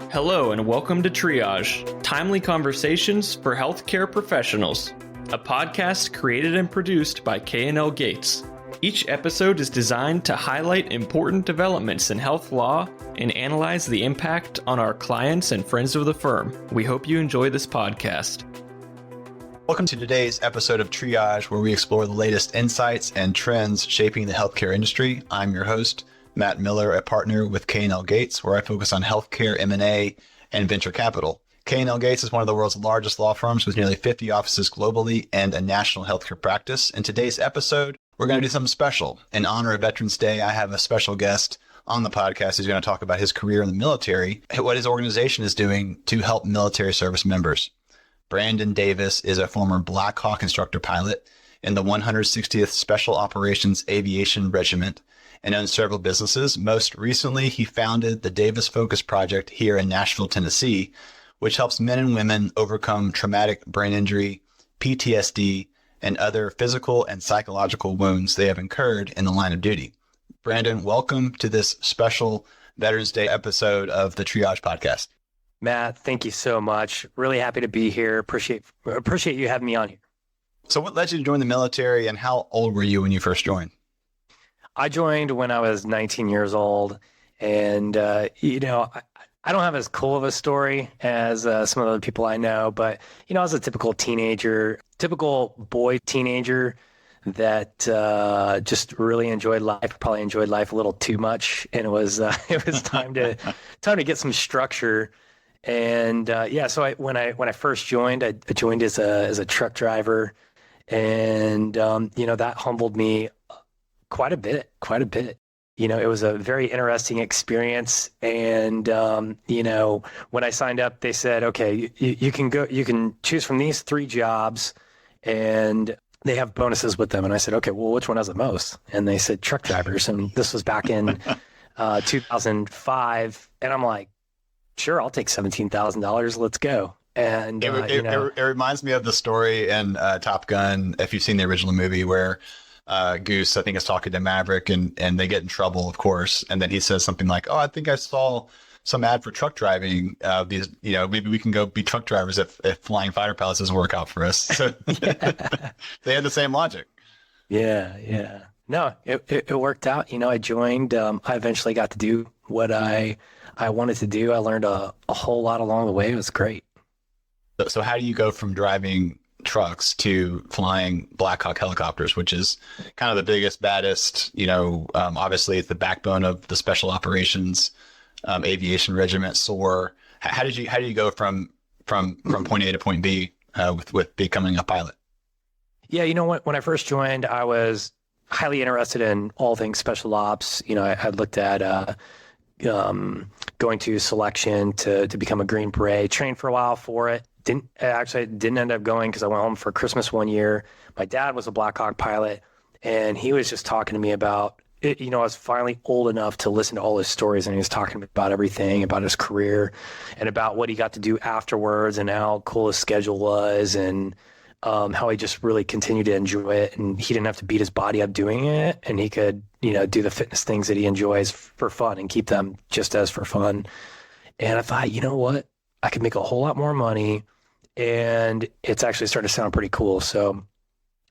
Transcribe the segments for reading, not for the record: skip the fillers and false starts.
Hello and welcome to Triage, timely conversations for healthcare professionals, a podcast created and produced by K&L Gates. Each episode is designed to highlight important developments in health law and analyze the impact on our clients and friends of the firm. We hope you enjoy this podcast. Welcome to today's episode of Triage, where we explore the latest insights and trends shaping the healthcare industry. I'm your host, Matt Miller, a partner with K&L Gates, where I focus on healthcare M&A and venture capital. K&L Gates is one of the world's largest law firms with nearly 50 offices globally and a national healthcare practice. In today's episode, we're going to do something special. In honor of Veterans Day, I have a special guest on the podcast who's going to talk about his career in the military, what his organization is doing to help military service members. Brandon Davis is a former Black Hawk instructor pilot in the 160th Special Operations Aviation Regiment and owns several businesses. Most recently, he founded the Davis Focus Project here in Nashville, Tennessee, which helps men and women overcome traumatic brain injury, PTSD, and other physical and psychological wounds they have incurred in the line of duty. Brandon, welcome to this special Veterans Day episode of the Triage podcast. Matt, thank you so much. Really happy to be here. Appreciate you having me on here. So what led you to join the military, and how old were you when you first joined? I joined when I was 19 years old, and I don't have as cool of a story as some of the other people I know, but I was a typical boy teenager that just really enjoyed life. Probably enjoyed life a little too much, and it was time to get some structure. And so when I first joined, I joined as a truck driver, and that humbled me quite a bit. It was a very interesting experience. And when I signed up, they said, okay, you can choose from these 3 jobs, and they have bonuses with them. And I said, okay, well, which one has the most? And they said truck drivers. And this was back in 2005. And I'm like, sure, I'll take $17,000. Let's go. And it reminds me of the story in Top Gun, if you've seen the original movie, where Goose, I think, is talking to Maverick, and they get in trouble, of course. And then he says something like, "Oh, I think I saw some ad for truck driving. Maybe we can go be truck drivers if flying fighter pilots doesn't work out for us." So they had the same logic. Yeah. No, it worked out. I joined. I eventually got to do what I wanted to do. I learned a whole lot along the way. It was great. So how do you go from driving trucks to flying Black Hawk helicopters, which is kind of the biggest, baddest, obviously it's the backbone of the Special Operations Aviation Regiment, SOAR. How do you go from point A to point B with becoming a pilot? Yeah, when I first joined, I was highly interested in all things special ops. I had looked at going to selection to become a Green Beret, trained for a while for it. Didn't end up going because I went home for Christmas one year. My dad was a Black Hawk pilot, and he was just talking to me about it. I was finally old enough to listen to all his stories, and he was talking about everything, about his career and about what he got to do afterwards and how cool his schedule was, and how he just really continued to enjoy it. And he didn't have to beat his body up doing it, and he could, do the fitness things that he enjoys for fun and keep them just as for fun. And I thought, you know what? I could make a whole lot more money. And it's actually started to sound pretty cool. So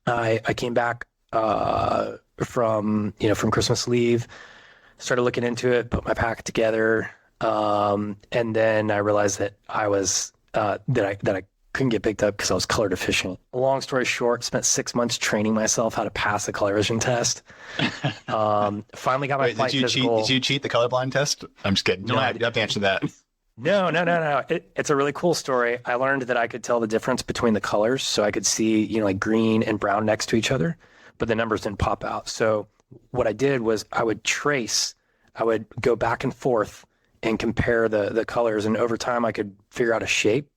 I came back from Christmas leave, started looking into it, put my pack together, and then I realized that I was that I couldn't get picked up because I was color deficient. Long story short, spent 6 months training myself how to pass the color vision test. Finally got my flight physical. Did you cheat the colorblind test? I'm just kidding. You don't have to answer that. No. It's a really cool story. I learned that I could tell the difference between the colors. So I could see, like green and brown next to each other, but the numbers didn't pop out. So what I did was I would go back and forth and compare the colors. And over time I could figure out a shape,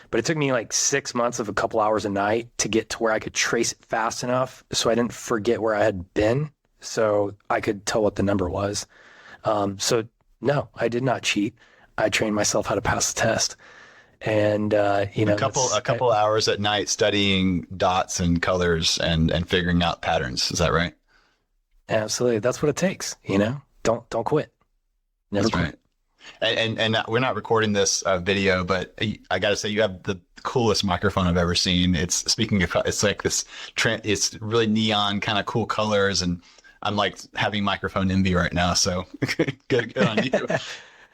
but it took me like 6 months of a couple hours a night to get to where I could trace it fast enough so I didn't forget where I had been. So I could tell what the number was. So no, I did not cheat. I trained myself how to pass the test, and a couple hours at night studying dots and colors and figuring out patterns. Is that right? Absolutely, that's what it takes. Don't quit. Never That's quit. right. And we're not recording this video, but I got to say you have the coolest microphone I've ever seen. It's speaking of, it's like this it's really neon kind of cool colors, and I'm like having microphone envy right now. So good on you.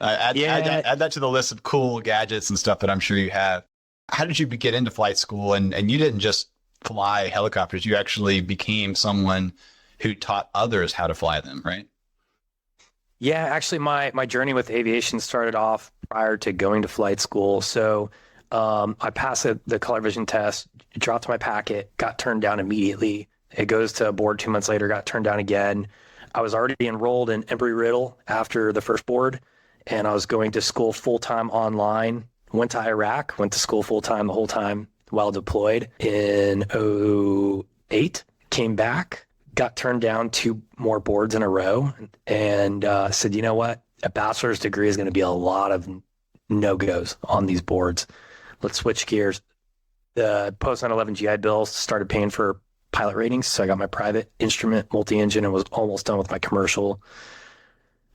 Add that to the list of cool gadgets and stuff that I'm sure you have. How did you get into flight school? And you didn't just fly helicopters. You actually became someone who taught others how to fly them, right? Yeah, actually, my journey with aviation started off prior to going to flight school. So I passed the color vision test, dropped my packet, got turned down immediately. It goes to a board 2 months later, got turned down again. I was already enrolled in Embry-Riddle after the first board, and I was going to school full-time online. Went to Iraq, went to school full-time the whole time while deployed in 2008. Came back, got turned down 2 more boards in a row, and said, you know what? A bachelor's degree is going to be a lot of no-goes on these boards. Let's switch gears. The post 9/11 GI Bill started paying for pilot ratings, so I got my private instrument multi-engine and was almost done with my commercial.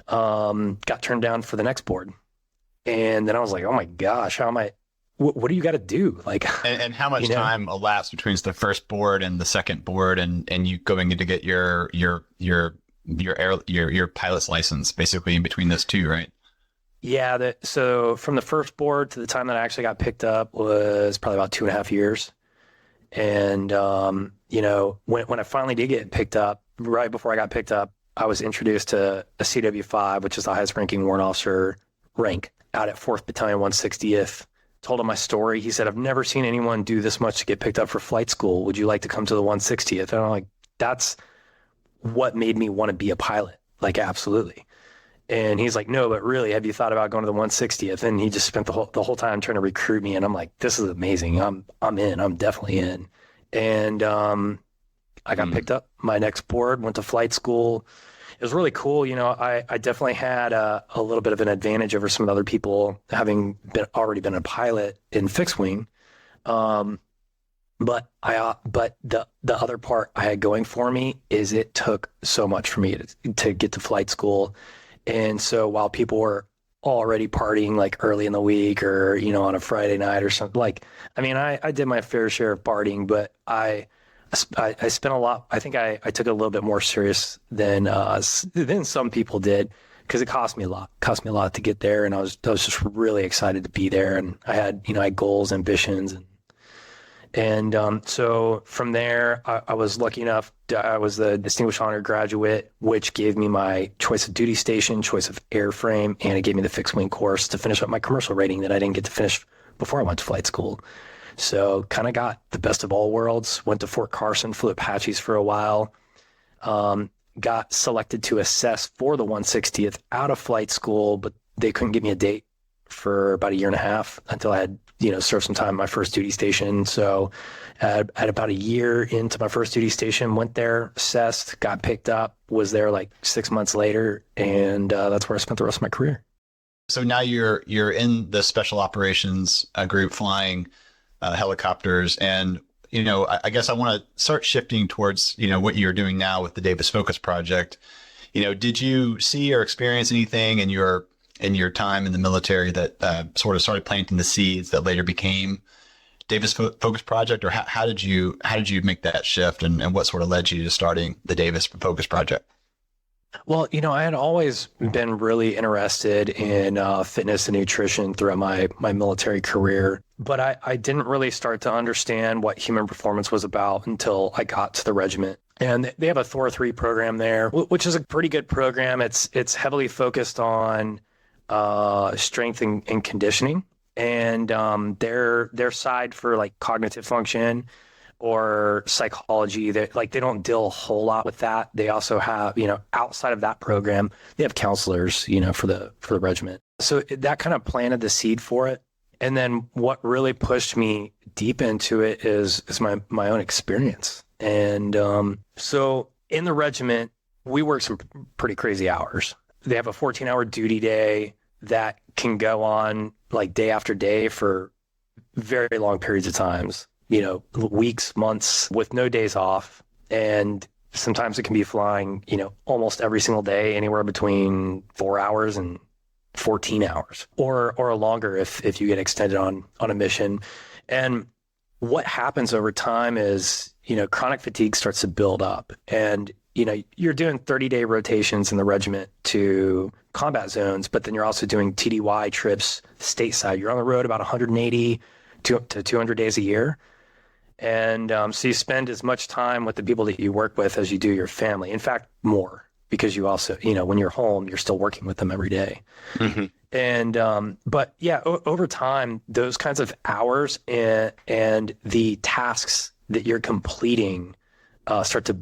Got turned down for the next board. And then I was like, oh my gosh, how am I, what do you got to do? Like, and how much time elapsed between the first board and the second board and you going to get your pilot's license basically in between those two, right? Yeah. So from the first board to the time that I actually got picked up was probably about 2.5 years. And, when I finally did get picked up, right before I got picked up, I was introduced to a CW5, which is the highest ranking warrant officer rank, out at 4th Battalion 160th. Told him my story. He said, I've never seen anyone do this much to get picked up for flight school. Would you like to come to the 160th? And I'm like, that's what made me want to be a pilot. Like, absolutely. And he's like, no, but really, have you thought about going to the 160th? And he just spent the whole time trying to recruit me. And I'm like, this is amazing. I'm in. I'm definitely in. And I got picked up. My next board, went to flight school. It was really cool. I definitely had a little bit of an advantage over some of the other people, having already been a pilot in fixed wing. But the other part I had going for me is it took so much for me to get to flight school. And so while people were already partying like early in the week or, on a Friday night or something, I did my fair share of partying, but I spent a lot. I think I took it a little bit more serious than some people did, because it cost me a lot. It cost me a lot to get there, and I was just really excited to be there. And I had I had goals, ambitions, and so from there, I was lucky enough. I was the Distinguished Honor Graduate, which gave me my choice of duty station, choice of airframe, and it gave me the fixed wing course to finish up my commercial rating that I didn't get to finish before I went to flight school. So kind of got the best of all worlds. Went to Fort Carson, flew Apaches for a while. Got selected to assess for the 160th out of flight school, but they couldn't give me a date for about 1.5 years until I had, served some time at my first duty station. So at about 1 year into my first duty station, went there, assessed, got picked up, was there like 6 months later, and that's where I spent the rest of my career. So now you're in the special operations group flying helicopters. And, I guess I want to start shifting towards, what you're doing now with the Davis Focus Project. Did you see or experience anything in your time in the military that sort of started planting the seeds that later became Davis Focus Project? Or how did you make that shift, and what sort of led you to starting the Davis Focus Project? Well, I had always been really interested in fitness and nutrition throughout my military career, but I didn't really start to understand what human performance was about until I got to the regiment. And they have a Thor 3 program there, which is a pretty good program. It's heavily focused on strength and conditioning, and their side for like cognitive function or psychology, they don't deal a whole lot with that. They also have, outside of that program, they have counselors, for the regiment. So that kind of planted the seed for it. And then what really pushed me deep into it is my own experience. And so in the regiment, we work some pretty crazy hours. They have a 14-hour duty day that can go on like day after day for very long periods of times. Weeks, months, with no days off. And sometimes it can be flying, almost every single day, anywhere between 4 hours and 14 hours or longer if you get extended on a mission. And what happens over time is, chronic fatigue starts to build up, and, you're doing 30-day rotations in the regiment to combat zones, but then you're also doing TDY trips stateside. You're on the road about 180 to 200 days a year. And so you spend as much time with the people that you work with as you do your family. In fact, more, because you also, when you're home, you're still working with them every day. Mm-hmm. And, but yeah, over time, those kinds of hours and the tasks that you're completing start to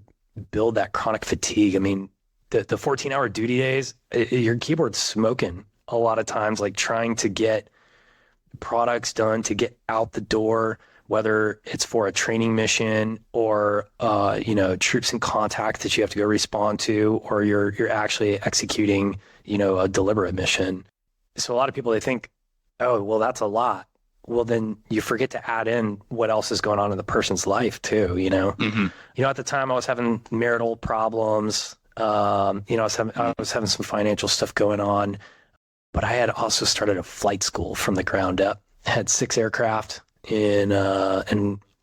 build that chronic fatigue. I mean, the 14-hour duty days, your keyboard's smoking a lot of times, like trying to get products done, to get out the door, whether it's for a training mission or, troops in contact that you have to go respond to, or you're actually executing, a deliberate mission. So a lot of people, they think, oh, well, that's a lot. Well, then you forget to add in what else is going on in the person's life too, Mm-hmm. At the time I was having marital problems. I was having some financial stuff going on, but I had also started a flight school from the ground up. I had 6 aircraft in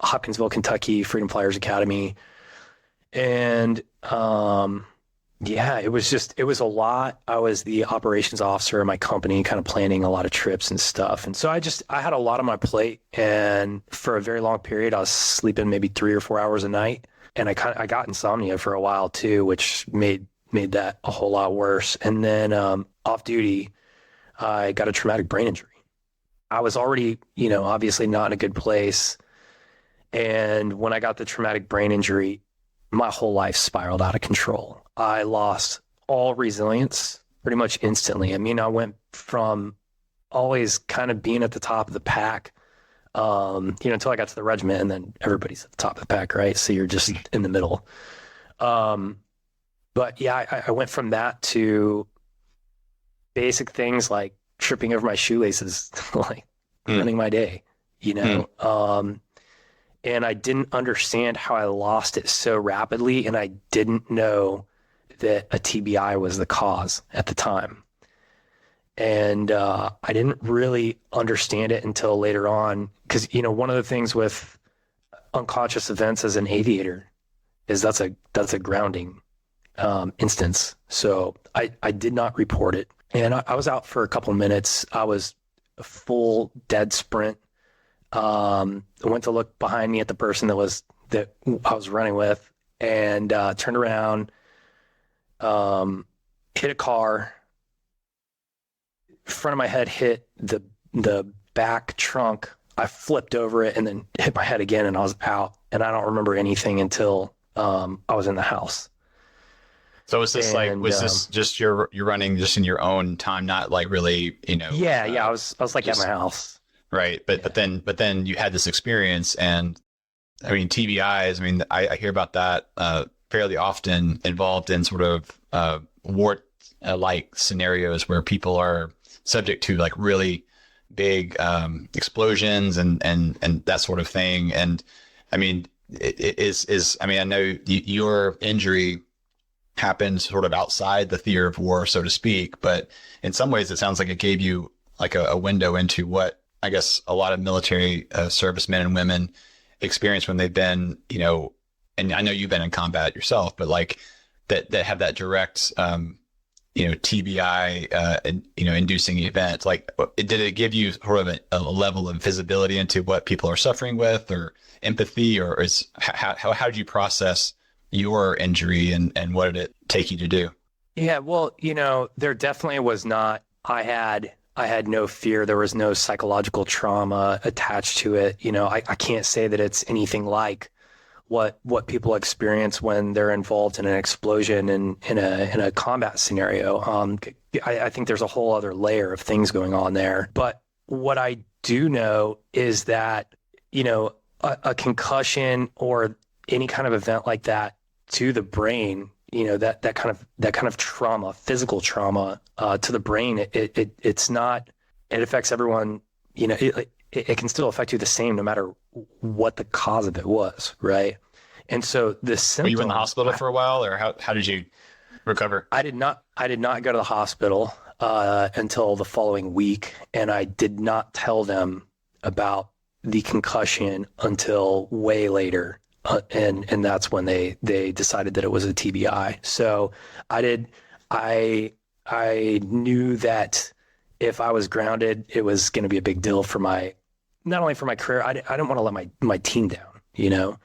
Hopkinsville, Kentucky, Freedom Flyers Academy. And, it was a lot. I was the operations officer in my company, kind of planning a lot of trips and stuff. And so I had a lot on my plate, and for a very long period, I was sleeping maybe 3 or 4 hours a night. And I got insomnia for a while too, which made that a whole lot worse. And then, off duty, I got a traumatic brain injury. I was already, obviously not in a good place. And when I got the traumatic brain injury, my whole life spiraled out of control. I lost all resilience pretty much instantly. I mean, I went from always kind of being at the top of the pack, until I got to the regiment, and then everybody's at the top of the pack, right? So you're just in the middle. But yeah, I went from that to basic things like tripping over my shoelaces, like running my day, and I didn't understand how I lost it so rapidly, and I didn't know that a TBI was the cause at the time. And I didn't really understand it until later on, because, one of the things with unconscious events as an aviator is that's a grounding instance. So I did not report it. And I was out for a couple of minutes. I was a full dead sprint. I went to look behind me at the person that I was running with, and turned around, hit a car. Front of my head hit the back trunk. I flipped over it and then hit my head again, and I was out. And I don't remember anything until I was in the house. So was this this just you're running just in your own time, not like really, Yeah. I was like at my house. Right. But then you had this experience, and I mean, TBIs, I hear about that fairly often, involved in sort of war like scenarios where people are subject to like really big explosions and that sort of thing. And I mean, I know your injury happened sort of outside the theater of war, so to speak, but in some ways it sounds like it gave you like a window into what I guess a lot of military servicemen and women experience when they've been, and I know you've been in combat yourself, but like that have that direct, TBI, inducing event. Like, did it give you sort of a level of visibility into what people are suffering with, or empathy, or how did you process your injury and what did it take you to do? Yeah, well, there definitely was not. I had no fear. There was no psychological trauma attached to it. I can't say that it's anything like what people experience when they're involved in an explosion in a combat scenario. I think there's a whole other layer of things going on there. But what I do know is that, a concussion or any kind of event like that to the brain, that kind of trauma, physical trauma to the brain, it's not, it affects everyone, it can still affect you the same no matter what the cause of it was, right? And so the symptoms, were you in the hospital for a while, or how did you recover? I did not go to the hospital. until the following week, and I did not tell them about the concussion until way later, and that's when they decided that it was a TBI. So I knew that if I was grounded, it was going to be a big deal for not only for my career. I didn't want to let my team down, you know.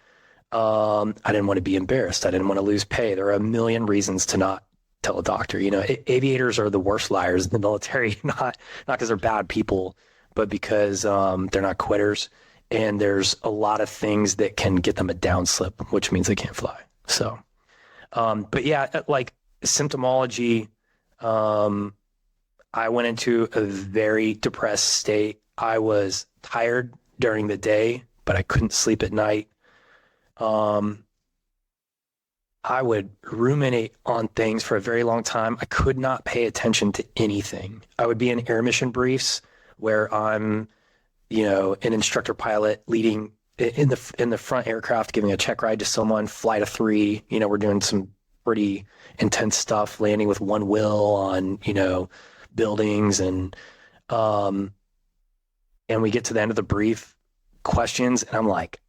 I didn't want to be embarrassed. I didn't want to lose pay. There are a million reasons to not tell a doctor. You know, aviators are the worst liars in the military, not because they're bad people, but because they're not quitters. And there's a lot of things that can get them a downslip, which means they can't fly. So, but yeah, like symptomology, I went into a very depressed state. I was tired during the day, but I couldn't sleep at night. I would ruminate on things for a very long time. I could not pay attention to anything. I would be in air mission briefs where I'm, you know, an instructor pilot leading in the front aircraft, giving a check ride to someone, flight of 3. You know, we're doing some pretty intense stuff, landing with one wheel on, you know, buildings, and we get to the end of the brief questions, and I'm like,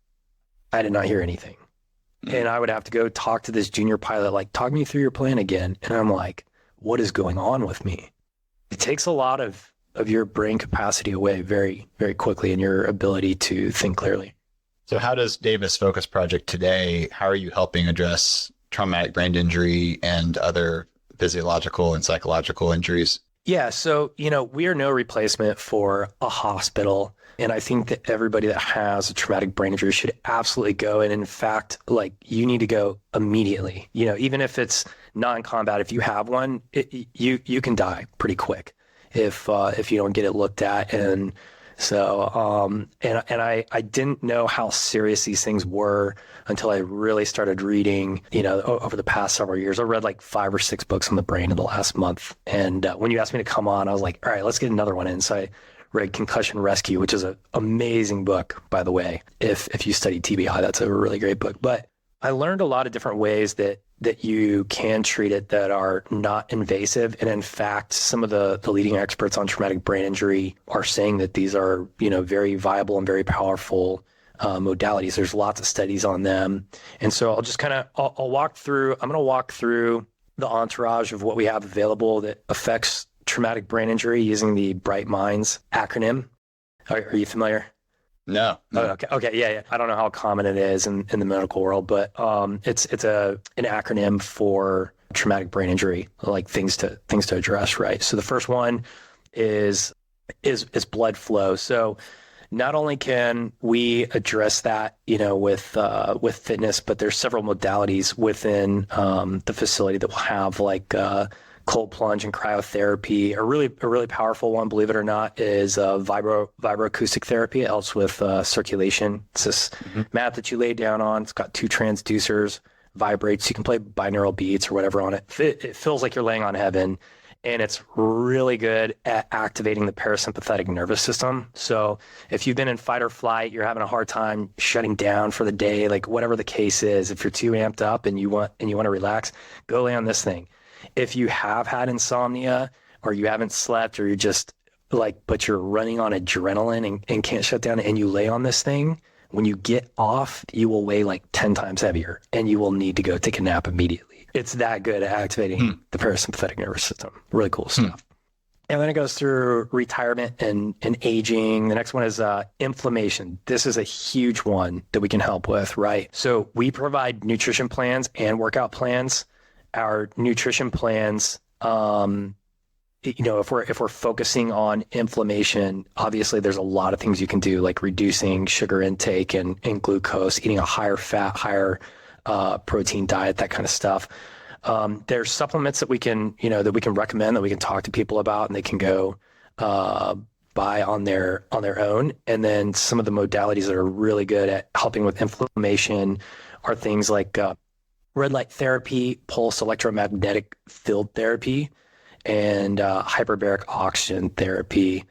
I did not hear anything. And I would have to go talk to this junior pilot, like, talk me through your plan again. And I'm like, what is going on with me? It takes a lot of your brain capacity away very, very quickly, and your ability to think clearly. So how does Davis Focus Project today, how are you helping address traumatic brain injury and other physiological and psychological injuries? Yeah, so, you know, we are no replacement for a hospital. And I think that everybody that has a traumatic brain injury should absolutely go. And in fact, like, you need to go immediately. You know, even if it's non-combat, if you have one, you can die pretty quick if you don't get it looked at. And so, and I didn't know how serious these things were until I really started reading, you know, over the past several years. I read like 5 or 6 books on the brain in the last month. And when you asked me to come on, I was like, all right, let's get another one in. So I read Concussion Rescue, which is an amazing book, by the way. If you study TBI, that's a really great book. But I learned a lot of different ways that you can treat it that are not invasive. And in fact, some of the leading experts on traumatic brain injury are saying that these are, you know, very viable and very powerful modalities. There's lots of studies on them. And so I'll just kind of, I'm going to walk through the entourage of what we have available that affects traumatic brain injury using the Bright Minds acronym. Are you familiar? No. Oh, okay. Yeah. I don't know how common it is in the medical world, but it's an acronym for traumatic brain injury, like things to address, right? So the first one is blood flow. So not only can we address that, you know, with fitness, but there's several modalities within the facility that will have like cold plunge and cryotherapy. A really powerful one, believe it or not, is vibroacoustic therapy. It helps with circulation. It's this mat that you lay down on. It's got 2 transducers, vibrates. You can play binaural beats or whatever on it. It feels like you're laying on heaven. And it's really good at activating the parasympathetic nervous system. So if you've been in fight or flight, you're having a hard time shutting down for the day, like whatever the case is, if you're too amped up and you want to relax, go lay on this thing. If you have had insomnia or you haven't slept or you're just like, but you're running on adrenaline and can't shut down, and you lay on this thing, when you get off, you will weigh like 10 times heavier and you will need to go take a nap immediately. It's that good at activating the parasympathetic nervous system. Really cool stuff. And then it goes through retirement and aging. The next one is inflammation. This is a huge one that we can help with, right? So we provide nutrition plans and workout plans. Our nutrition plans, you know, if we're focusing on inflammation, obviously there's a lot of things you can do, like reducing sugar intake and glucose, eating a higher fat, higher protein diet, that kind of stuff. There's supplements that we can recommend, that we can talk to people about, and they can go buy on their own. And then some of the modalities that are really good at helping with inflammation are things like red light therapy, pulse electromagnetic field therapy, and hyperbaric oxygen therapy,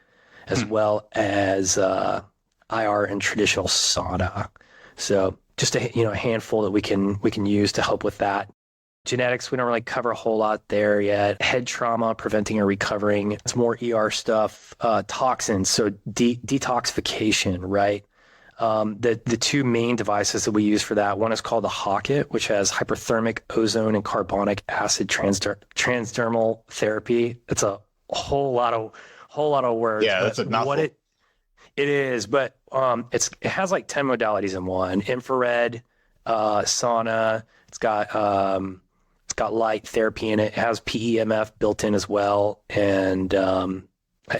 as well as IR and traditional sauna. So just a handful that we can use to help with that. Genetics, we don't really cover a whole lot there yet. Head trauma, preventing or recovering. It's more ER stuff. Toxins, so detoxification, right? The two main devices that we use for that, one is called the Hocket, which has hyperthermic ozone and carbonic acid transdermal therapy. It's a whole lot of words. Yeah, that's a mouthful. It is, but it has like 10 modalities in one. Infrared, sauna. It's got light therapy in it. It has PEMF built in as well, and a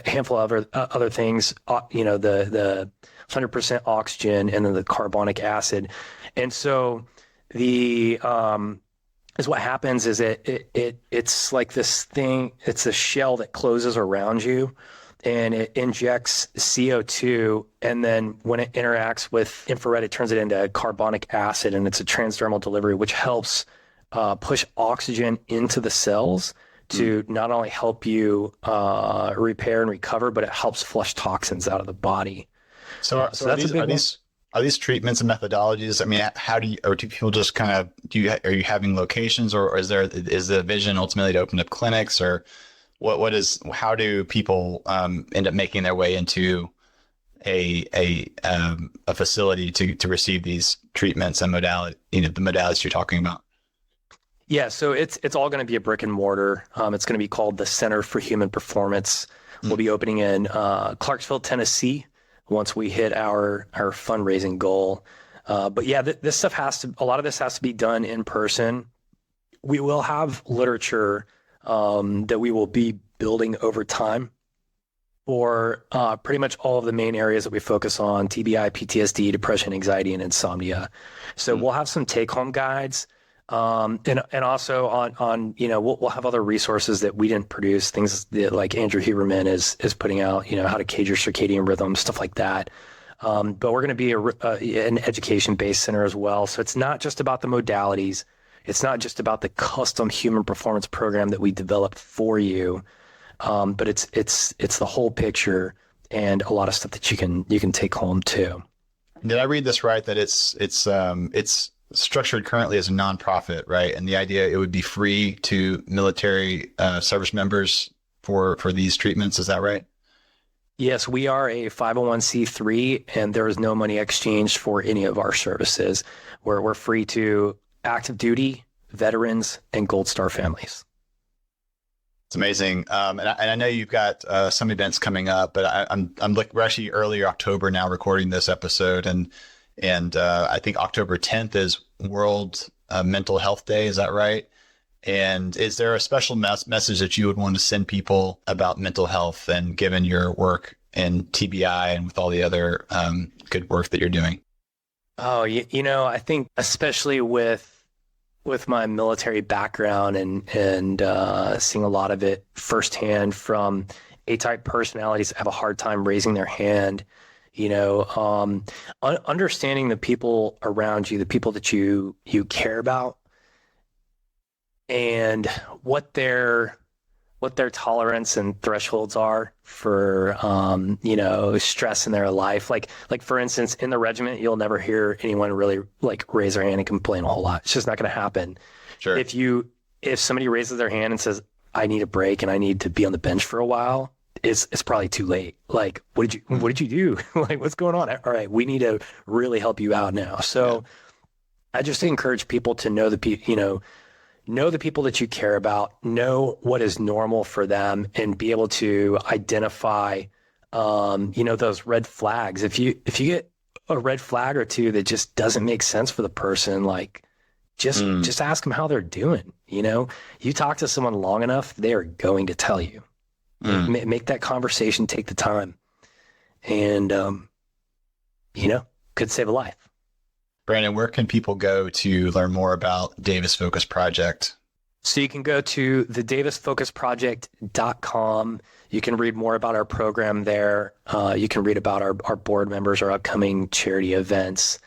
handful of other things. The 100% oxygen and then the carbonic acid, and so is what happens is it's like this thing. It's a shell that closes around you, and it injects CO2, and then when it interacts with infrared, it turns it into carbonic acid, and it's a transdermal delivery, which helps push oxygen into the cells to not only help you repair and recover, but it helps flush toxins out of the body. So are these treatments and methodologies? I mean, do people just kind of are you having locations, or is the vision ultimately to open up clinics, or how do people end up making their way into a facility to receive these treatments and the modalities you're talking about? Yeah, so it's all going to be a brick and mortar. It's going to be called the Center for Human Performance. We'll be opening in Clarksville, Tennessee, once we hit our fundraising goal. But yeah, a lot of this has to be done in person. We will have literature that we will be building over time for pretty much all of the main areas that we focus on: TBI, PTSD, depression, anxiety, and insomnia. So we'll have some take-home guides. And also on we'll have other resources that we didn't produce, things that like Andrew Huberman is putting out, how to cage your circadian rhythm, stuff like that. But we're going to be an education-based center as well. So it's not just about the modalities. It's not just about the custom human performance program that we developed for you. But it's the whole picture and a lot of stuff that you can take home too. Did I read this right? That it's structured currently as a nonprofit, right? And the idea it would be free to military service members for these treatments. Is that right? Yes, we are a 501c3, and there is no money exchanged for any of our services. We're free to active duty, veterans, and Gold Star families. It's amazing. And I know you've got some events coming up, but we're actually early October now recording this episode, and I think October 10th is World Mental Health Day. Is that right? And is there a special message that you would want to send people about mental health, and given your work in TBI and with all the other good work that you're doing? Oh, I think especially with my military background and seeing a lot of it firsthand from A-type personalities that have a hard time raising their hand, understanding the people around you, the people that you care about, and what their tolerance and thresholds are for stress in their life. Like for instance, in the regiment, you'll never hear anyone really raise their hand and complain a whole lot. It's just not going to happen. Sure. If somebody raises their hand and says, "I need a break and I need to be on the bench for a while," it's probably too late. Like, what did you do? Like, what's going on? All right, we need to really help you out now. So I just encourage people to know the people that you care about, know what is normal for them, and be able to identify, those red flags. If you get a red flag or two that just doesn't make sense for the person, just ask them how they're doing. You talk to someone long enough, they are going to tell you. Make that conversation take the time, and could save a life. Brandon, where can people go to learn more about Davis Focus Project? So you can go to thedavisfocusproject.com. You can read more about our program there. You can read about our board members, our upcoming charity events.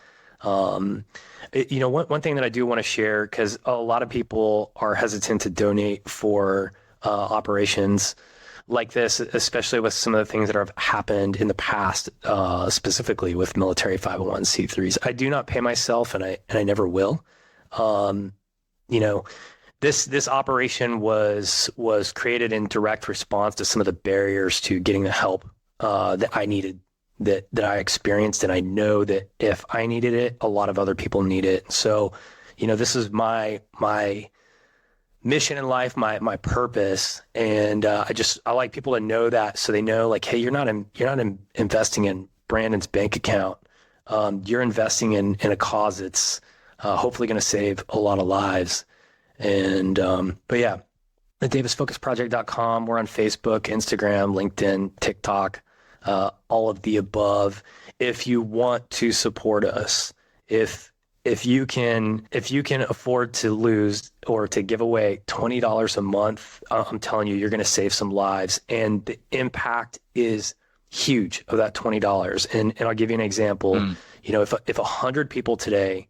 One thing that I do want to share, because a lot of people are hesitant to donate for operations like this, especially with some of the things that have happened in the past, specifically with military 501c3s. I do not pay myself, and I never will. This operation was created in direct response to some of the barriers to getting the help that I needed, that I experienced, and I know that if I needed it, a lot of other people need it. So, this is my mission in life, my purpose, and I like people to know that, so they know, like, hey, you're not investing in Brandon's bank account. You're investing in a cause that's hopefully going to save a lot of lives. And but yeah, the DavisFocusProject.com. We're on Facebook, Instagram, LinkedIn, TikTok, all of the above. If you want to support us, if you can afford to lose or to give away $20 a month, I'm telling you, you're going to save some lives, and the impact is huge of that $20. And I'll give you an example. If 100 people today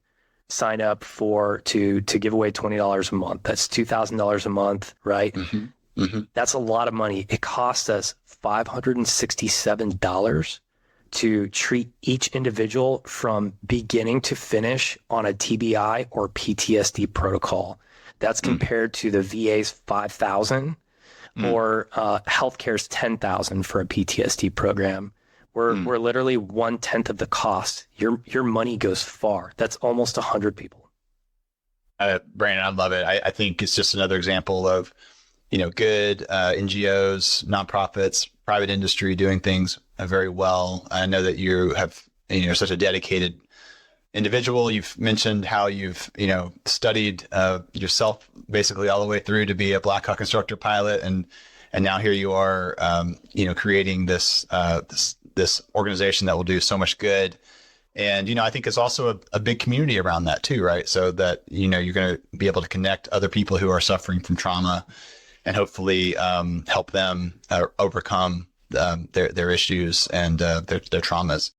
sign up to give away $20 a month, that's $2,000 a month, right? That's a lot of money. It costs us $567 to treat each individual from beginning to finish on a TBI or PTSD protocol. That's compared to the VA's $5,000 or healthcare's $10,000 for a PTSD program. We're literally 1/10 of the cost. Your money goes far. That's almost 100 people. Brandon, I love it. I think it's just another example of, good NGOs, nonprofits, private industry doing things very well. I know that you have, such a dedicated individual. You've mentioned how you've, studied yourself basically all the way through to be a Black Hawk instructor pilot, and now here you are, creating this organization that will do so much good. And, I think it's also a big community around that too, right? So that, you're going to be able to connect other people who are suffering from trauma and hopefully help them overcome their issues and their traumas.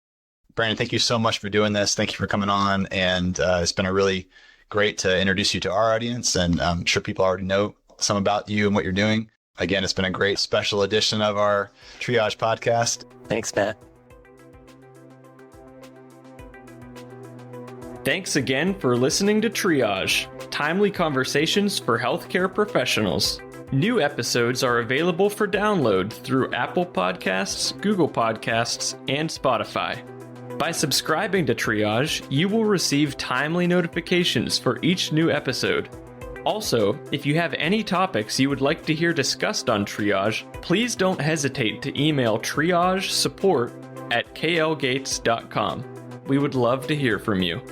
Brandon, thank you so much for doing this. Thank you for coming on. And it's been a really great to introduce you to our audience. And I'm sure people already know some about you and what you're doing. Again, it's been a great special edition of our Triage podcast. Thanks, Matt. Thanks again for listening to Triage, timely conversations for healthcare professionals. New episodes are available for download through Apple Podcasts, Google Podcasts, and Spotify. By subscribing to Triage, you will receive timely notifications for each new episode. Also, if you have any topics you would like to hear discussed on Triage, please don't hesitate to email triagesupport@klgates.com. We would love to hear from you.